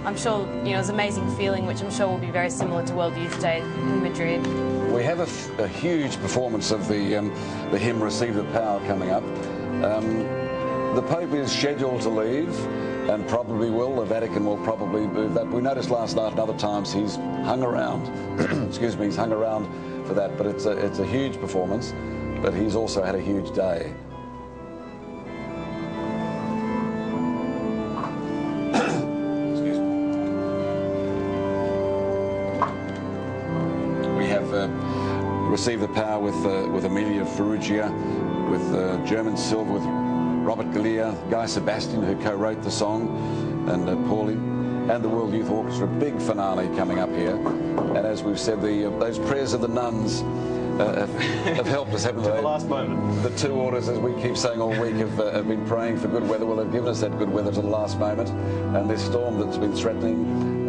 I'm sure, you know, it's an amazing feeling, which I'm sure will be very similar to World Youth Day in Madrid. We have a huge performance of the hymn Receive the Power coming up. The Pope is scheduled to leave and probably will. The Vatican will probably move that. We noticed last night and other times he's hung around. Excuse me, he's hung around for that. But it's a huge performance. But he's also had a huge day. Excuse me. We have Receive the Power with Emilia Ferrugia, with German Silver, with Robert Galea, Guy Sebastian, who co-wrote the song, and Paulie, and the World Youth Orchestra. Big finale coming up here. And as we've said, those prayers of the nuns have helped us, haven't they? To the last moment. The two orders, as we keep saying all week, have been praying for good weather. Well, have given us that good weather to the last moment. And this storm that's been threatening,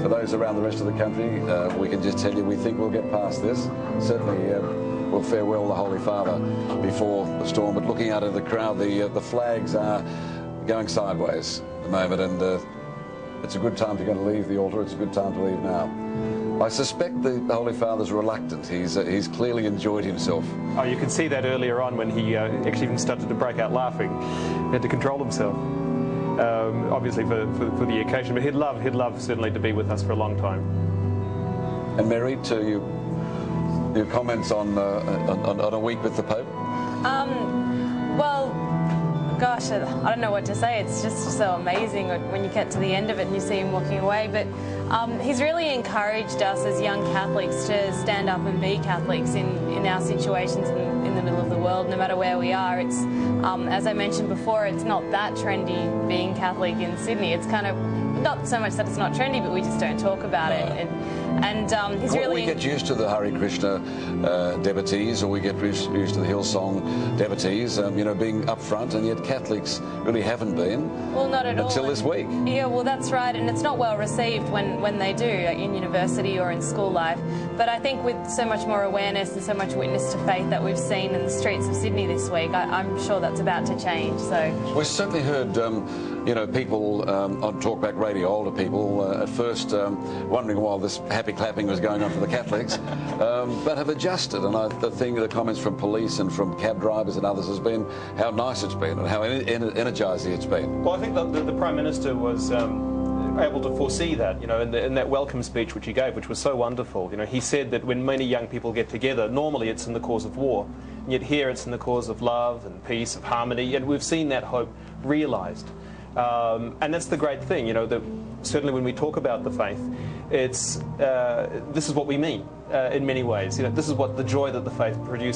for those around the rest of the country, we can just tell you we think we'll get past this. Certainly we'll farewell the Holy Father before the storm. But looking out at the crowd, the flags are going sideways at the moment, and it's a good time if you're going to leave the altar. It's a good time to leave now. I suspect the Holy Father's reluctant. He's clearly enjoyed himself. Oh, you can see that earlier on when he actually even started to break out laughing. He had to control himself, obviously for the occasion. But he'd love certainly to be with us for a long time. And Mary, to you. Your comments on a week with the Pope? Well, gosh, I don't know what to say. It's just so amazing when you get to the end of it and you see him walking away. But he's really encouraged us as young Catholics to stand up and be Catholics in our situations in the middle of the world, no matter where we are. It's, as I mentioned before, it's not that trendy being Catholic in Sydney. It's kind of, not so much that it's not trendy, but we just don't talk about it. And he's really... We get used to the Hare Krishna devotees, or we get used to the Hillsong devotees, you know, being up front, and yet Catholics really haven't been. Well, not at all. Until this week. Yeah, well, that's right, and it's not well received when they do, in university or in school life. But I think with so much more awareness and so much witness to faith that we've seen in the streets of Sydney this week, I'm sure that's about to change. So we've certainly heard, you know, people on Talkback Radio, older people, at first wondering why this happy clapping was going on for the Catholics, but have adjusted. And I think the comments from police and from cab drivers and others has been how nice it's been and how energising it's been. Well, I think the Prime Minister was able to foresee that, you know, in that welcome speech which he gave, which was so wonderful. You know, he said that when many young people get together, normally it's in the cause of war, and yet here it's in the cause of love and peace, of harmony, and we've seen that hope realised. And that's the great thing, you know, that certainly when we talk about the faith, it's this is what we mean in many ways. You know, this is what the joy that the faith produces.